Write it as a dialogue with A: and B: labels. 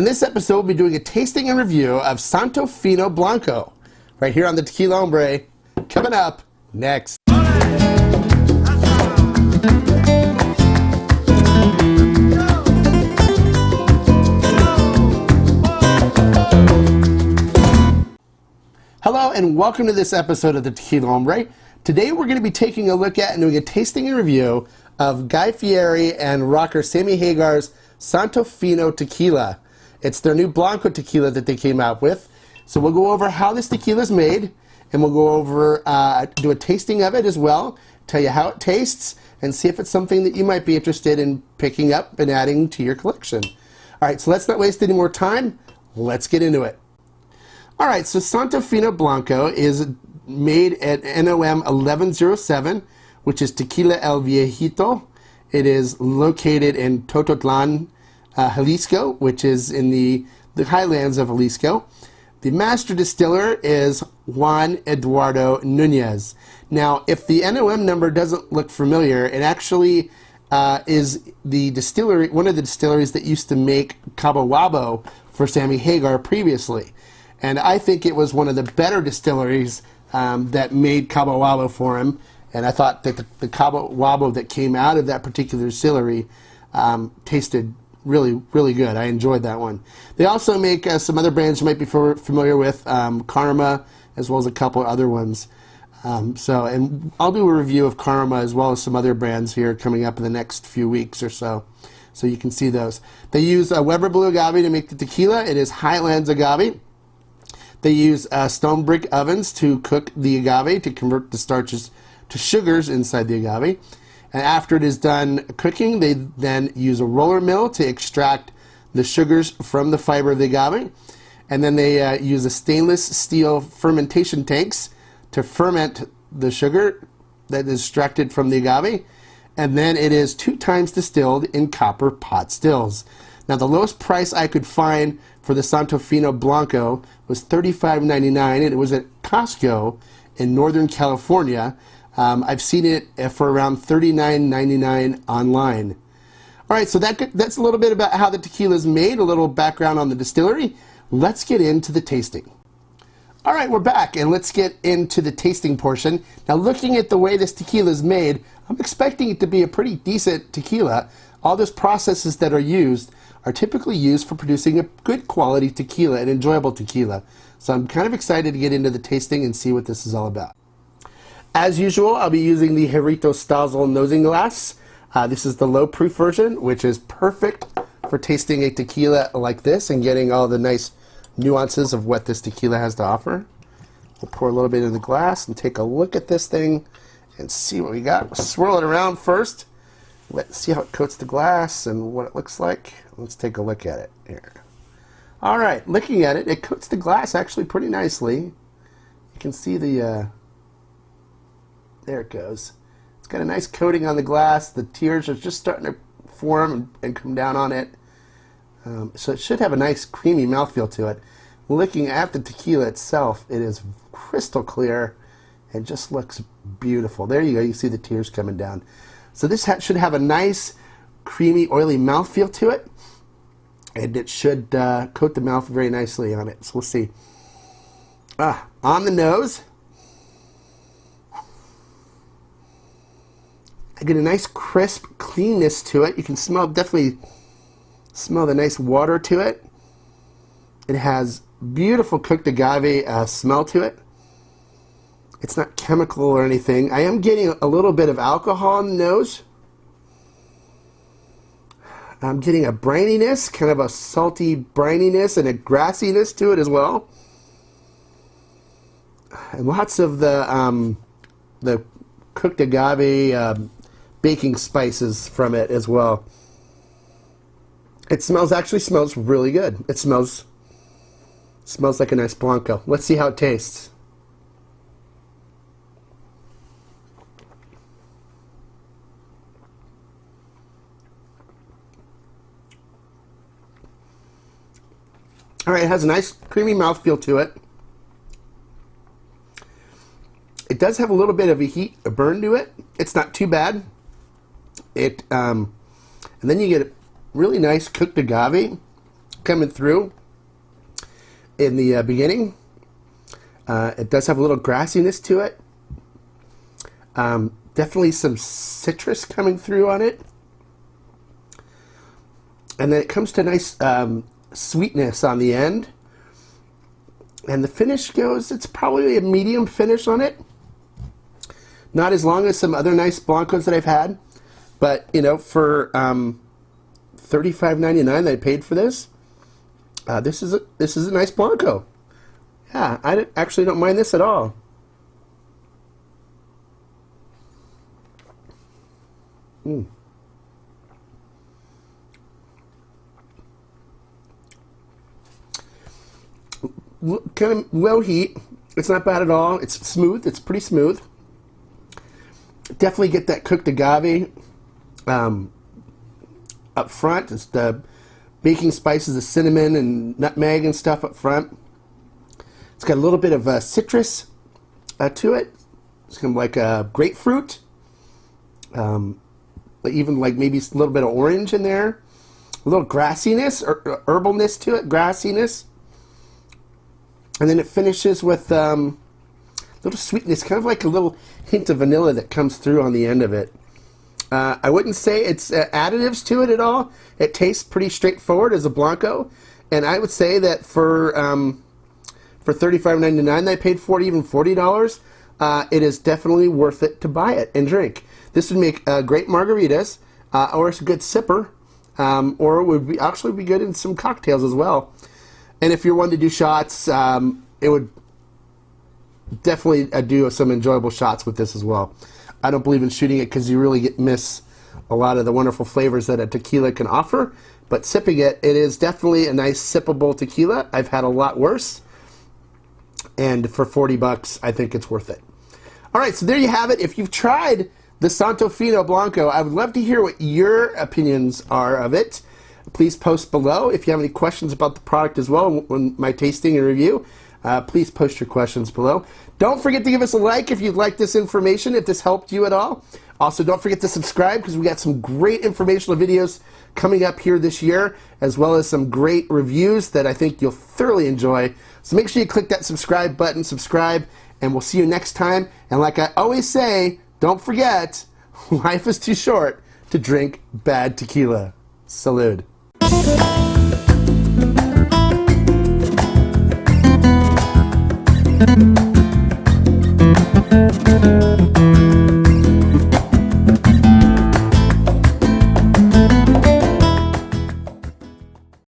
A: In this episode, we'll be doing a tasting and review of Santo Fino Blanco, right here on the Tequila Hombre, coming up next. Hello and welcome to this episode of the Tequila Hombre. Today we're going to be taking a look at and doing a tasting and review of Guy Fieri and rocker Sammy Hagar's Santo Fino Tequila. It's their new Blanco tequila that they came out with. So we'll go over how this tequila is made, and we'll go over, do a tasting of it as well, tell you how it tastes, and see if it's something that you might be interested in picking up and adding to your collection. All right, so let's not waste any more time. Let's get into it. All right, so Santo Fino Blanco is made at NOM 1107, which is Tequila El Viejito. It is located in Tototlan, Jalisco, which is in the highlands of Jalisco. The master distiller is Juan Eduardo Nunez. Now, if the NOM number doesn't look familiar, it actually is the distillery, one of the distilleries that used to make Cabo Wabo for Sammy Hagar previously. And I think it was one of the better distilleries that made Cabo Wabo for him. And I thought that the Cabo Wabo that came out of that particular distillery tasted really, really good. I enjoyed that one. They also make some other brands you might be familiar with, Karma, as well as a couple other ones. And I'll do a review of Karma as well as some other brands here coming up in the next few weeks or so. So you can see those. They use Weber Blue Agave to make the tequila. It is Highlands Agave. They use stone brick ovens to cook the agave to convert the starches to sugars inside the agave. And after it is done cooking, they then use a roller mill to extract the sugars from the fiber of the agave. And then they use a stainless steel fermentation tanks to ferment the sugar that is extracted from the agave. And then it is 2 times distilled in copper pot stills. Now, the lowest price I could find for the Santo Fino Blanco was $35.99, and it was at Costco in Northern California. I've seen it for around $39.99 online. All right, so that's a little bit about how the tequila is made, a little background on the distillery. Let's get into the tasting. All right, we're back, and let's get into the tasting portion. Now, looking at the way this tequila is made, I'm expecting it to be a pretty decent tequila. All those processes that are used are typically used for producing a good quality tequila, an enjoyable tequila. So I'm kind of excited to get into the tasting and see what this is all about. As usual, I'll be using the Jarrito Stazel nosing glass. This is the low proof version, which is perfect for tasting a tequila like this and getting all the nice nuances of what this tequila has to offer. We'll pour a little bit in the glass and take a look at this thing and see what we got. We'll swirl it around first. Let's see how it coats the glass and what it looks like. Let's take a look at it here. All right, looking at it, it coats the glass actually pretty nicely. You can see the, there it goes. It's got a nice coating on the glass. The tears are just starting to form and come down on it. So it should have a nice creamy mouthfeel to it. Looking at the tequila itself, it is crystal clear and just looks beautiful. There you go, you see the tears coming down. So this should have a nice, creamy, oily mouthfeel to it, and it should coat the mouth very nicely on it. So we'll see. On the nose, I get a nice, crisp cleanness to it. You can definitely smell the nice water to it. It has beautiful cooked agave smell to it. It's not chemical or anything. I am getting a little bit of alcohol in the nose. I'm getting a brininess, kind of a salty brininess and a grassiness to it as well. And lots of the cooked agave baking spices from it as well. It actually smells really good. It smells like a nice Blanco. Let's see how it tastes. All right, it has a nice creamy mouthfeel to it. It does have a little bit of a burn to it. It's not too bad. And then you get really nice cooked agave coming through in the beginning. It does have a little grassiness to it. Definitely some citrus coming through on it. And then it comes to nice sweetness on the end. And the finish goes, it's probably a medium finish on it. Not as long as some other nice Blancos that I've had. But, you know, for $35.99 that I paid for this, this is a nice Blanco. Yeah, I actually don't mind this at all. Kind of low heat. It's not bad at all. It's smooth. It's pretty smooth. Definitely get that cooked agave up front. It's the baking spices, the cinnamon and nutmeg and stuff up front. It's got a little bit of citrus to it. It's kind of like a grapefruit. Even like maybe a little bit of orange in there. A little grassiness or herbalness to it, grassiness. And then it finishes with a little sweetness, kind of like a little hint of vanilla that comes through on the end of it. I wouldn't say it's additives to it at all. It tastes pretty straightforward as a Blanco. And I would say that for $35.99 that I paid for it, even $40, it is definitely worth it to buy it and drink. This would make great margaritas, or it's a good sipper, or it would actually be good in some cocktails as well. And if you're one to do shots, it would definitely do some enjoyable shots with this as well. I don't believe in shooting it because you really miss a lot of the wonderful flavors that a tequila can offer. But sipping it, it is definitely a nice sippable tequila. I've had a lot worse. And for $40, I think it's worth it. All right, so there you have it. If you've tried the Santo Fino Blanco, I would love to hear what your opinions are of it. Please post below. If you have any questions about the product as well, when my tasting and review, please post your questions below. Don't forget to give us a like if you'd like this information, if this helped you at all. Also, don't forget to subscribe because we got some great informational videos coming up here this year, as well as some great reviews that I think you'll thoroughly enjoy. So make sure you click that subscribe button, subscribe, and we'll see you next time. And like I always say, don't forget, life is too short to drink bad tequila. Salud.